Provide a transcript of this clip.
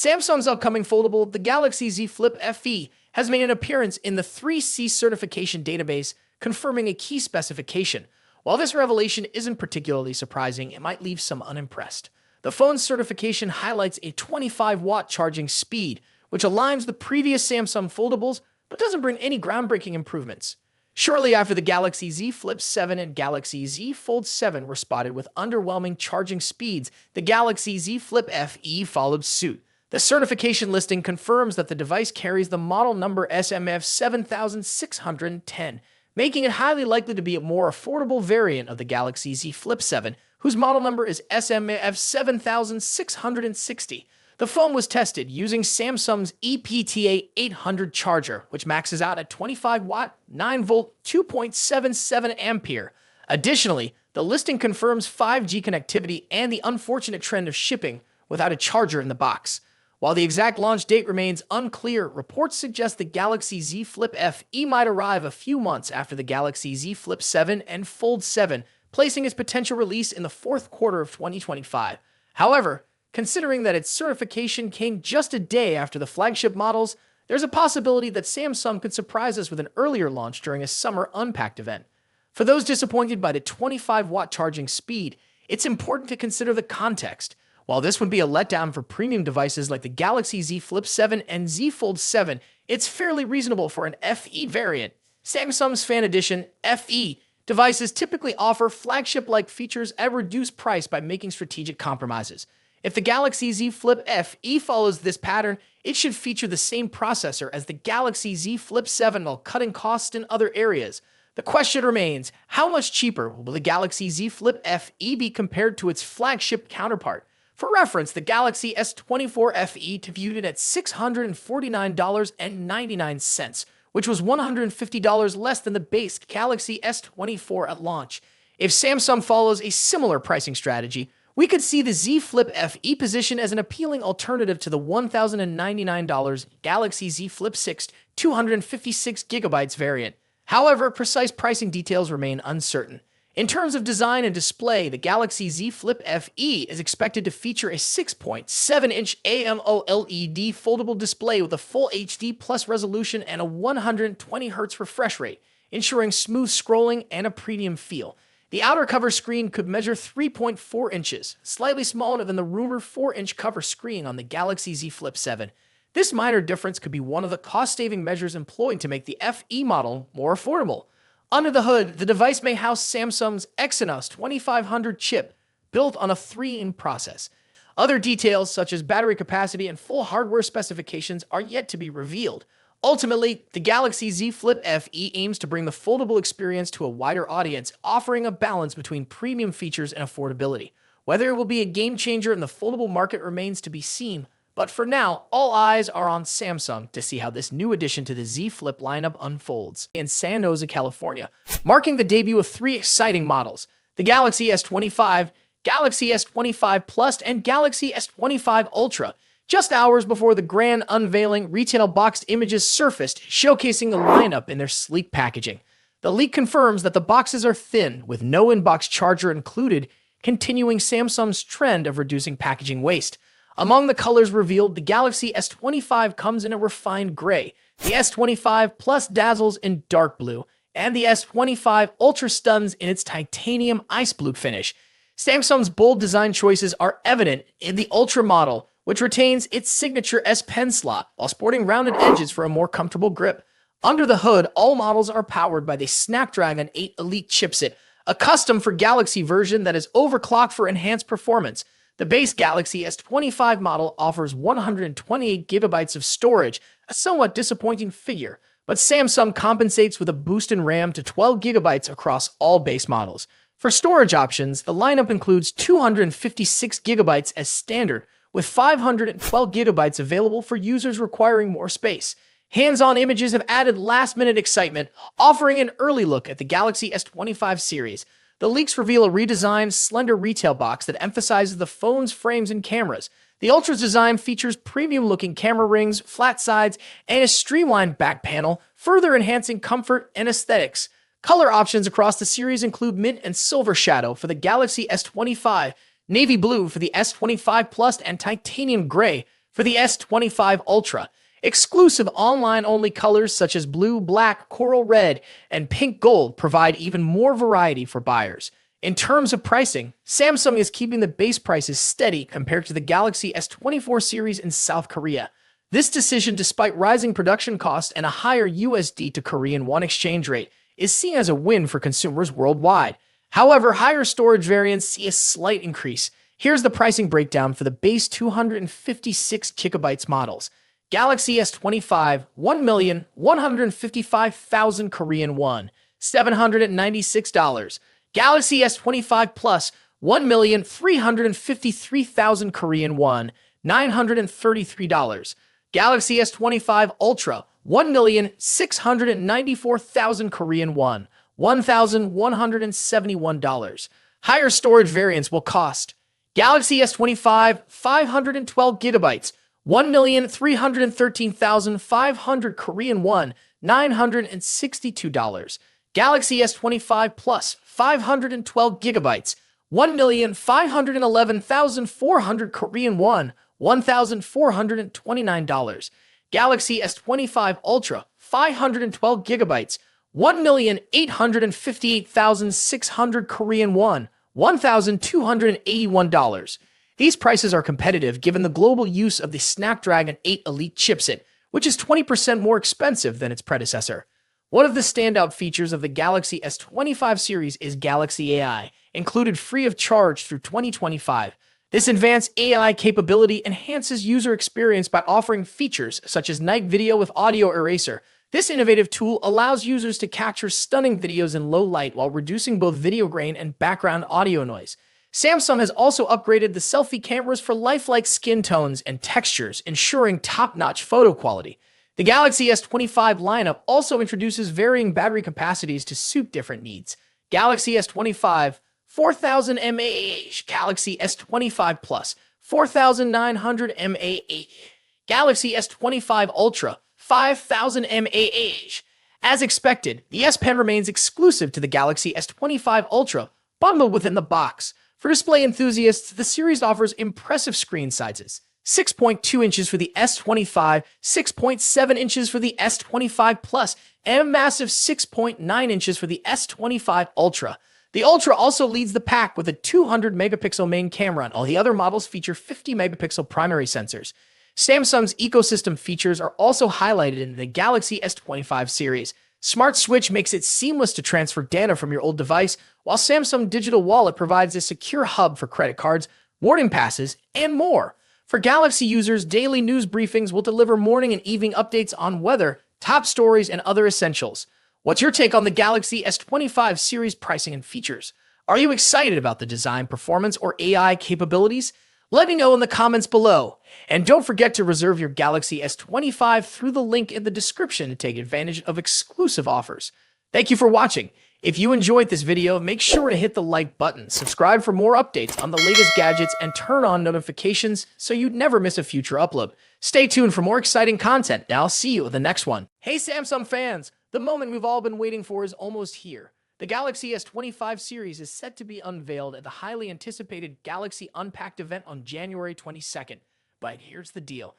Samsung's upcoming foldable, the Galaxy Z Flip FE, has made an appearance in the 3C certification database, confirming a key specification. While this revelation isn't particularly surprising, it might leave some unimpressed. The phone's certification highlights a 25-watt charging speed, which aligns the previous Samsung foldables but doesn't bring any groundbreaking improvements. Shortly after the Galaxy Z Flip 7 and Galaxy Z Fold 7 were spotted with underwhelming charging speeds, the Galaxy Z Flip FE followed suit. The certification listing confirms that the device carries the model number SMF 7610, making it highly likely to be a more affordable variant of the Galaxy Z Flip 7, whose model number is SMF 7660. The phone was tested using Samsung's EPTA 800 charger, which maxes out at 25-watt, 9-volt, 2.77 ampere. Additionally, the listing confirms 5G connectivity and the unfortunate trend of shipping without a charger in the box. While the exact launch date remains unclear, reports suggest the Galaxy Z Flip FE might arrive a few months after the Galaxy Z Flip 7 and Fold 7, placing its potential release in the fourth quarter of 2025. However, considering that its certification came just a day after the flagship models, there's a possibility that Samsung could surprise us with an earlier launch during a summer Unpacked event. For those disappointed by the 25-watt charging speed, it's important to consider the context. While this would be a letdown for premium devices like the Galaxy Z Flip 7 and Z Fold 7, it's fairly reasonable for an FE variant. Samsung's Fan Edition FE devices typically offer flagship-like features at a reduced price by making strategic compromises. If the Galaxy Z Flip FE follows this pattern, it should feature the same processor as the Galaxy Z Flip 7 while cutting costs in other areas. The question remains, how much cheaper will the Galaxy Z Flip FE be compared to its flagship counterpart? For reference, the Galaxy S24 FE debuted at $649.99, which was $150 less than the base Galaxy S24 at launch. If Samsung follows a similar pricing strategy, we could see the Z Flip FE position as an appealing alternative to the $1,099 Galaxy Z Flip 6 256GB variant. However, precise pricing details remain uncertain. In terms of design and display, the Galaxy Z Flip FE is expected to feature a 6.7-inch AMOLED foldable display with a full HD plus resolution and a 120Hz refresh rate, ensuring smooth scrolling and a premium feel. The outer cover screen could measure 3.4 inches, slightly smaller than the rumored 4-inch cover screen on the Galaxy Z Flip 7. This minor difference could be one of the cost-saving measures employed to make the FE model more affordable. Under the hood, the device may house Samsung's Exynos 2500 chip, built on a 3-in process. Other details, such as battery capacity and full hardware specifications, are yet to be revealed. Ultimately, the Galaxy Z Flip FE aims to bring the foldable experience to a wider audience, offering a balance between premium features and affordability. Whether it will be a game-changer in the foldable market remains to be seen, but for now, all eyes are on Samsung to see how this new addition to the Z Flip lineup unfolds. In San Jose, California, marking the debut of 3 exciting models: the Galaxy S25, Galaxy S25 Plus, and Galaxy S25 Ultra. Just hours before the grand unveiling, retail boxed images surfaced, showcasing the lineup in their sleek packaging. The leak confirms that the boxes are thin, with no in-box charger included, continuing Samsung's trend of reducing packaging waste. Among the colors revealed, the Galaxy S25 comes in a refined gray, the S25 Plus dazzles in dark blue, and the S25 Ultra stuns in its titanium ice blue finish. Samsung's bold design choices are evident in the Ultra model, which retains its signature S Pen slot while sporting rounded edges for a more comfortable grip. Under the hood, all models are powered by the Snapdragon 8 Elite chipset, a custom for Galaxy version that is overclocked for enhanced performance. The base Galaxy S25 model offers 128GB of storage, a somewhat disappointing figure, but Samsung compensates with a boost in RAM to 12GB across all base models. For storage options, the lineup includes 256GB as standard, with 512GB available for users requiring more space. Hands-on images have added last-minute excitement, offering an early look at the Galaxy S25 series. The leaks reveal a redesigned, slender retail box that emphasizes the phone's frames and cameras. The Ultra's design features premium-looking camera rings, flat sides, and a streamlined back panel, further enhancing comfort and aesthetics. Color options across the series include mint and silver shadow for the Galaxy S25, navy blue for the S25 Plus, and titanium gray For the S25 Ultra, exclusive online-only colors such as blue, black, coral red, and pink gold provide even more variety for buyers. In terms of pricing, Samsung is keeping the base prices steady compared to the Galaxy S24 series in South Korea. This decision, despite rising production costs and a higher USD to Korean won exchange rate, is seen as a win for consumers worldwide. However, higher storage variants see a slight increase. Here's the pricing breakdown for the base 256 GB models. Galaxy S25, 1,155,000 Korean won, $796. Galaxy S25 Plus, 1,353,000 Korean won, $933. Galaxy S25 Ultra, 1,694,000 Korean won, $1,171. Higher storage variants will cost Galaxy S25 512 gigabytes, 1,313,500 Korean won, $962. Galaxy S25 Plus 512 gigabytes, 1,511,400 Korean won, $1,429. Galaxy S25 Ultra 512 gigabytes, 1,858,600 Korean won, $1,281. These prices are competitive given the global use of the Snapdragon 8 Elite chipset, which is 20% more expensive than its predecessor. One of the standout features of the Galaxy S25 series is Galaxy AI, included free of charge through 2025. This advanced AI capability enhances user experience by offering features such as night video with audio eraser. This innovative tool allows users to capture stunning videos in low light while reducing both video grain and background audio noise. Samsung has also upgraded the selfie cameras for lifelike skin tones and textures, ensuring top-notch photo quality. The Galaxy S25 lineup also introduces varying battery capacities to suit different needs. Galaxy S25 4,000 mAh, Galaxy S25 Plus 4,900 mAh, Galaxy S25 Ultra 5,000 mAh. As expected, the S Pen remains exclusive to the Galaxy S25 Ultra, bundled within the box. For display enthusiasts, the series offers impressive screen sizes: 6.2 inches for the S25, 6.7 inches for the S25 Plus, and a massive 6.9 inches for the S25 Ultra. The Ultra also leads the pack with a 200-megapixel main camera, and all the other models feature 50-megapixel primary sensors. Samsung's ecosystem features are also highlighted in the Galaxy S25 series. Smart Switch makes it seamless to transfer data from your old device, while Samsung Digital Wallet provides a secure hub for credit cards, boarding passes, and more. For Galaxy users, daily news briefings will deliver morning and evening updates on weather, top stories, and other essentials. What's your take on the Galaxy S25 series pricing and features? Are you excited about the design, performance, or AI capabilities? Let me know in the comments below. And don't forget to reserve your Galaxy S25 through the link in the description to take advantage of exclusive offers. Thank you for watching. If you enjoyed this video, make sure to hit the like button, subscribe for more updates on the latest gadgets, and turn on notifications so you'd never miss a future upload. Stay tuned for more exciting content, and I'll see you in the next one. Hey Samsung fans, the moment we've all been waiting for is almost here. The Galaxy S25 series is set to be unveiled at the highly anticipated Galaxy Unpacked event on January 22nd. But here's the deal.